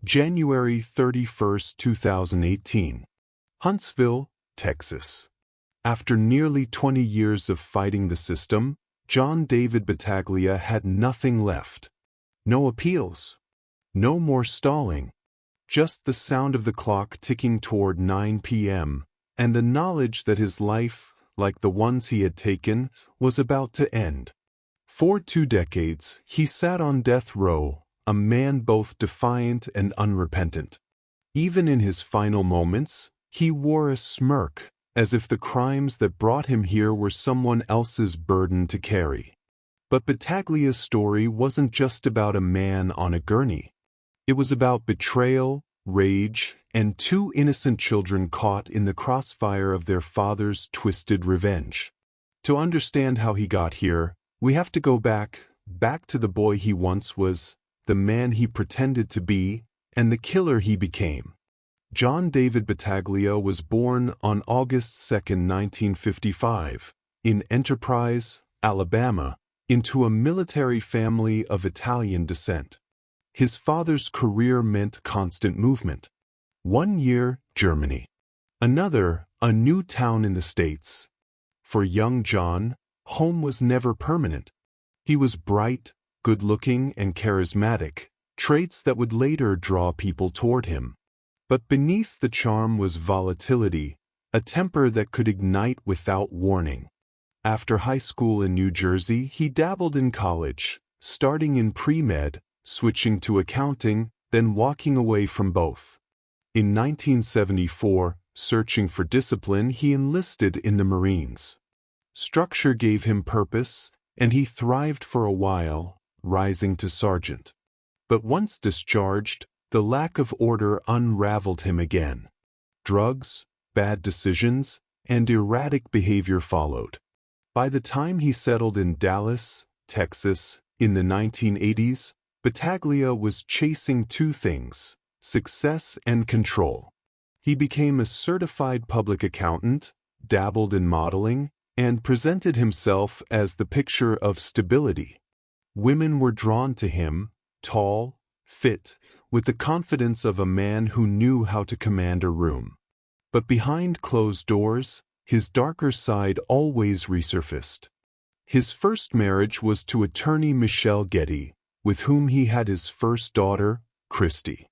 January 31, 2018. Huntsville, Texas. After nearly 20 years of fighting the system, John David Battaglia had nothing left. No appeals. No more stalling. Just the sound of the clock ticking toward 9 p.m., and the knowledge that his life, like the ones he had taken, was about to end. For 2 decades, he sat on death row, a man both defiant and unrepentant. Even in his final moments, he wore a smirk, as if the crimes that brought him here were someone else's burden to carry. But Battaglia's story wasn't just about a man on a gurney. It was about betrayal, rage, and 2 innocent children caught in the crossfire of their father's twisted revenge. To understand how he got here, we have to go back to the boy he once was, the man he pretended to be, and the killer he became. John David Battaglia was born on August 2, 1955, in Enterprise, Alabama, into a military family of Italian descent. His father's career meant constant movement. 1 year, Germany. Another, a new town in the States. For young John, home was never permanent. He was bright, good-looking, and charismatic, traits that would later draw people toward him. But beneath the charm was volatility, a temper that could ignite without warning. After high school in New Jersey, he dabbled in college, starting in pre-med, switching to accounting, then walking away from both. In 1974, searching for discipline, he enlisted in the Marines. Structure gave him purpose, and he thrived for a while, rising to sergeant. But once discharged, the lack of order unraveled him again. Drugs, bad decisions, and erratic behavior followed. By the time he settled in Dallas, Texas, in the 1980s, Battaglia was chasing 2 things: success and control. He became a certified public accountant, dabbled in modeling, and presented himself as the picture of stability. Women were drawn to him, tall, fit, with the confidence of a man who knew how to command a room. But behind closed doors, his darker side always resurfaced. His first marriage was to attorney Michelle Getty, with whom he had his first daughter, Christy.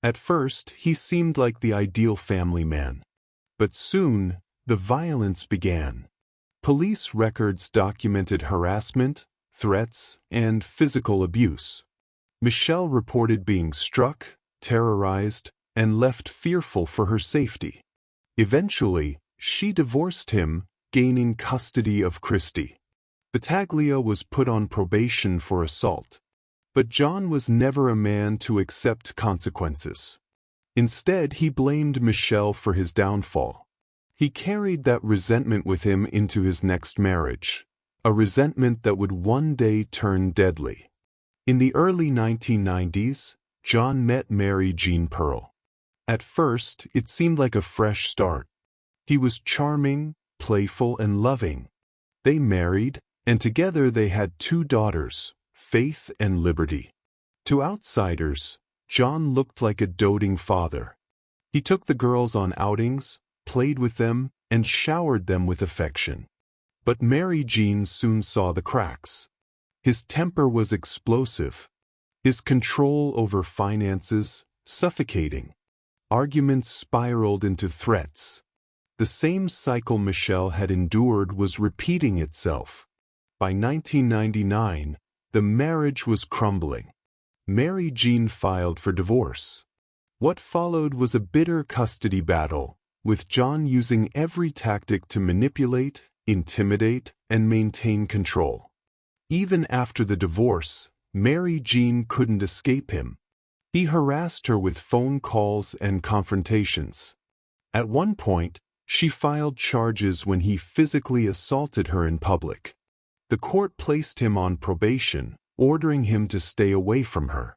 At first, he seemed like the ideal family man. But soon, the violence began. Police records documented harassment, threats, and physical abuse. Michelle reported being struck, terrorized, and left fearful for her safety. Eventually, she divorced him, gaining custody of Christy. Battaglia was put on probation for assault. But John was never a man to accept consequences. Instead, he blamed Michelle for his downfall. He carried that resentment with him into his next marriage, a resentment that would one day turn deadly. In the early 1990s, John met Mary Jean Pearl. At first, it seemed like a fresh start. He was charming, playful, and loving. They married, and together they had 2 daughters, Faith and Liberty. To outsiders, John looked like a doting father. He took the girls on outings, played with them, and showered them with affection. But Mary Jean soon saw the cracks. His temper was explosive. His control over finances, suffocating. Arguments spiraled into threats. The same cycle Michelle had endured was repeating itself. By 1999, the marriage was crumbling. Mary Jean filed for divorce. What followed was a bitter custody battle, with John using every tactic to manipulate, intimidate, and maintain control. Even after the divorce, Mary Jean couldn't escape him. He harassed her with phone calls and confrontations. At one point, she filed charges when he physically assaulted her in public. The court placed him on probation, ordering him to stay away from her.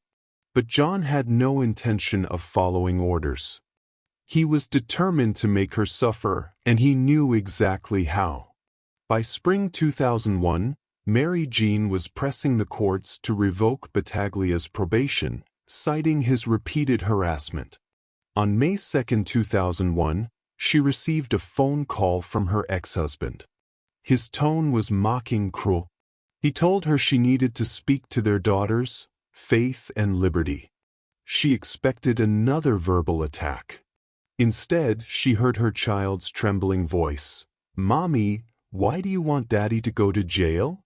But John had no intention of following orders. He was determined to make her suffer, and he knew exactly how. By spring 2001, Mary Jean was pressing the courts to revoke Battaglia's probation, citing his repeated harassment. On May 2, 2001, she received a phone call from her ex-husband. His tone was mocking cruel. He told her she needed to speak to their daughters, Faith and Liberty. She expected another verbal attack. Instead, she heard her child's trembling voice. "Mommy, why do you want Daddy to go to jail?"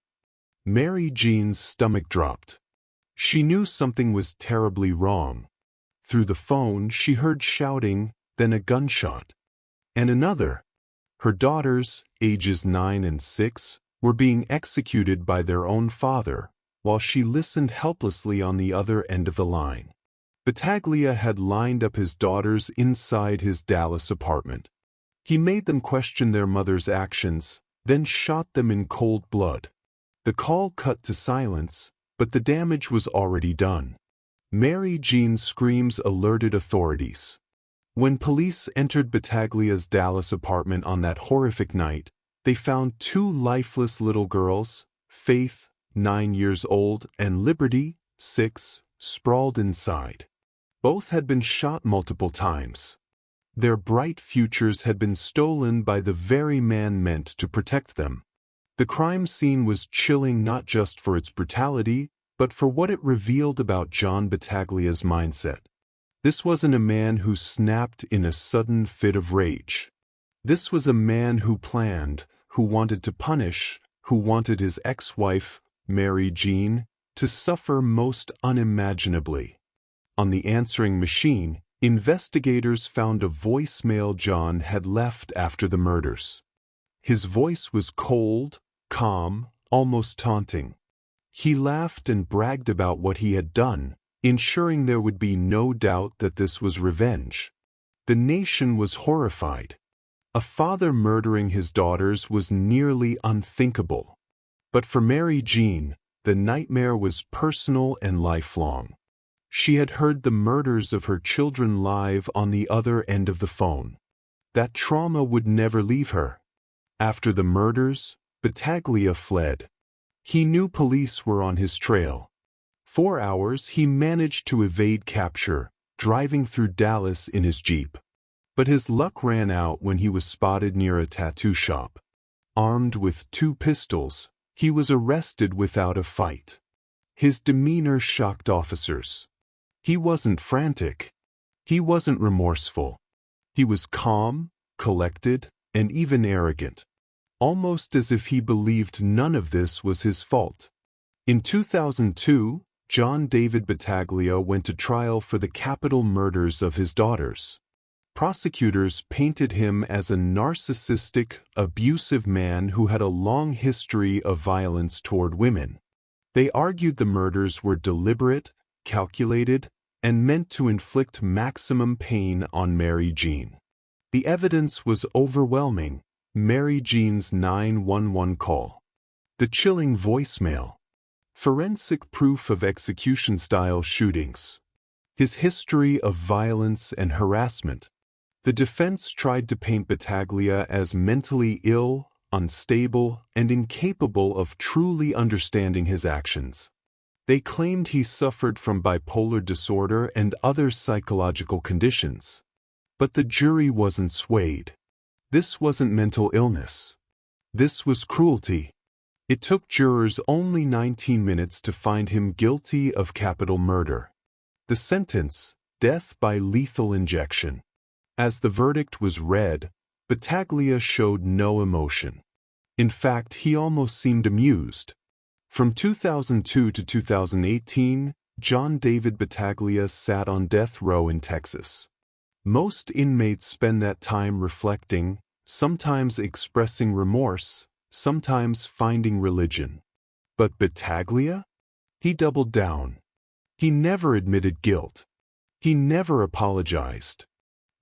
Mary Jean's stomach dropped. She knew something was terribly wrong. Through the phone, she heard shouting, then a gunshot. And another. Her daughters, ages 9 and 6, were being executed by their own father, while she listened helplessly on the other end of the line. Battaglia had lined up his daughters inside his Dallas apartment. He made them question their mother's actions, then shot them in cold blood. The call cut to silence, but the damage was already done. Mary Jean's screams alerted authorities. When police entered Battaglia's Dallas apartment on that horrific night, they found 2 lifeless little girls, Faith, 9 years old, and Liberty, 6, sprawled inside. Both had been shot multiple times. Their bright futures had been stolen by the very man meant to protect them. The crime scene was chilling not just for its brutality, but for what it revealed about John Battaglia's mindset. This wasn't a man who snapped in a sudden fit of rage. This was a man who planned, who wanted to punish, who wanted his ex-wife, Mary Jean, to suffer most unimaginably. On the answering machine, investigators found a voicemail John had left after the murders. His voice was cold, calm, almost taunting. He laughed and bragged about what he had done, ensuring there would be no doubt that this was revenge. The nation was horrified. A father murdering his daughters was nearly unthinkable. But for Mary Jean, the nightmare was personal and lifelong. She had heard the murders of her children live on the other end of the phone. That trauma would never leave her. After the murders, Battaglia fled. He knew police were on his trail. 4 hours he managed to evade capture, driving through Dallas in his Jeep. But his luck ran out when he was spotted near a tattoo shop. Armed with 2 pistols, he was arrested without a fight. His demeanor shocked officers. He wasn't frantic. He wasn't remorseful. He was calm, collected, and even arrogant. Almost as if he believed none of this was his fault. In 2002, John David Battaglia went to trial for the capital murders of his daughters. Prosecutors painted him as a narcissistic, abusive man who had a long history of violence toward women. They argued the murders were deliberate, calculated, and meant to inflict maximum pain on Mary Jean. The evidence was overwhelming. Mary Jean's 911 call. The chilling voicemail. Forensic proof of execution-style shootings. His history of violence and harassment. The defense tried to paint Battaglia as mentally ill, unstable, and incapable of truly understanding his actions. They claimed he suffered from bipolar disorder and other psychological conditions. But the jury wasn't swayed. This wasn't mental illness. This was cruelty. It took jurors only 19 minutes to find him guilty of capital murder. The sentence, death by lethal injection. As the verdict was read, Battaglia showed no emotion. In fact, he almost seemed amused. From 2002 to 2018, John David Battaglia sat on death row in Texas. Most inmates spend that time reflecting, sometimes expressing remorse, sometimes finding religion. But Battaglia? He doubled down. He never admitted guilt. He never apologized.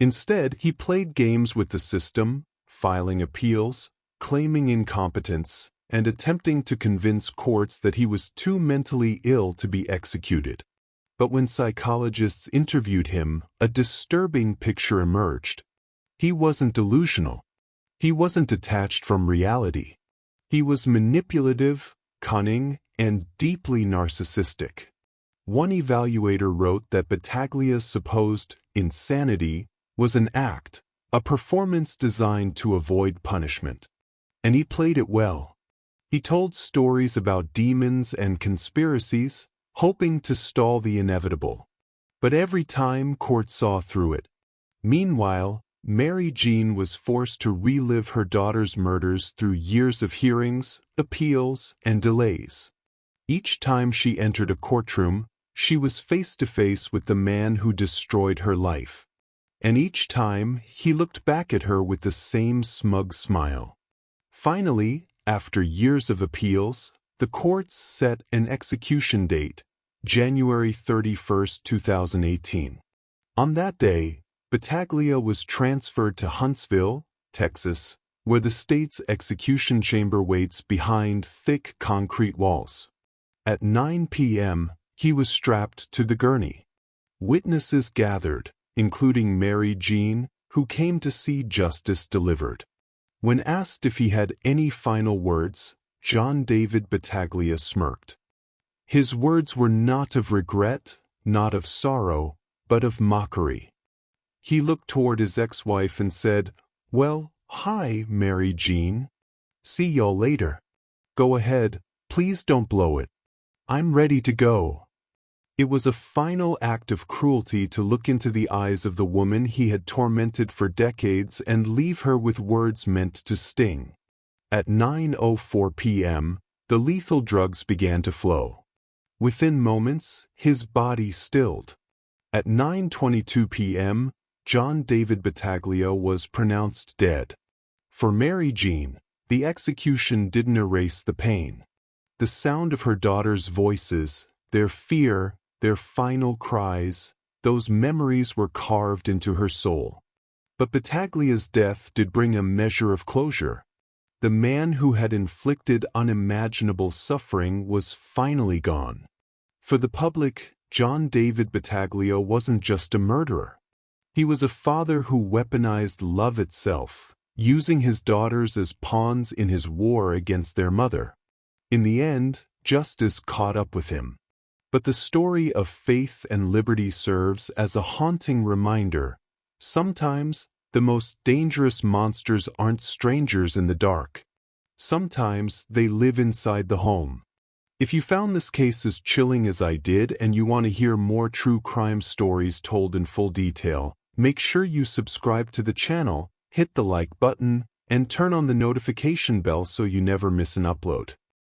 Instead, he played games with the system, filing appeals, claiming incompetence, and attempting to convince courts that he was too mentally ill to be executed. But when psychologists interviewed him, a disturbing picture emerged. He wasn't delusional. He wasn't detached from reality. He was manipulative, cunning, and deeply narcissistic. One evaluator wrote that Battaglia's supposed insanity was an act, a performance designed to avoid punishment. And he played it well. He told stories about demons and conspiracies, hoping to stall the inevitable. But every time court saw through it. Meanwhile, Mary Jean was forced to relive her daughter's murders through years of hearings, appeals, and delays. Each time she entered a courtroom, she was face to face with the man who destroyed her life. And each time, he looked back at her with the same smug smile. Finally, after years of appeals, the courts set an execution date, January 31, 2018. On that day, Battaglia was transferred to Huntsville, Texas, where the state's execution chamber waits behind thick concrete walls. At 9 p.m., he was strapped to the gurney. Witnesses gathered, including Mary Jean, who came to see justice delivered. When asked if he had any final words, John David Battaglia smirked. His words were not of regret, not of sorrow, but of mockery. He looked toward his ex-wife and said, "Well, hi, Mary Jean. See y'all later. Go ahead, please don't blow it. I'm ready to go." It was a final act of cruelty to look into the eyes of the woman he had tormented for decades and leave her with words meant to sting. At 9:04 p.m., the lethal drugs began to flow. Within moments, his body stilled. At 9:22 p.m., John David Battaglia was pronounced dead. For Mary Jean, the execution didn't erase the pain. The sound of her daughter's voices, their fear, their final cries, those memories were carved into her soul. But Battaglia's death did bring a measure of closure. The man who had inflicted unimaginable suffering was finally gone. For the public, John David Battaglia wasn't just a murderer. He was a father who weaponized love itself, using his daughters as pawns in his war against their mother. In the end, justice caught up with him. But the story of faith and liberty serves as a haunting reminder. Sometimes, the most dangerous monsters aren't strangers in the dark. Sometimes, they live inside the home. If you found this case as chilling as I did and you want to hear more true crime stories told in full detail, make sure you subscribe to the channel, hit the like button, and turn on the notification bell so you never miss an upload.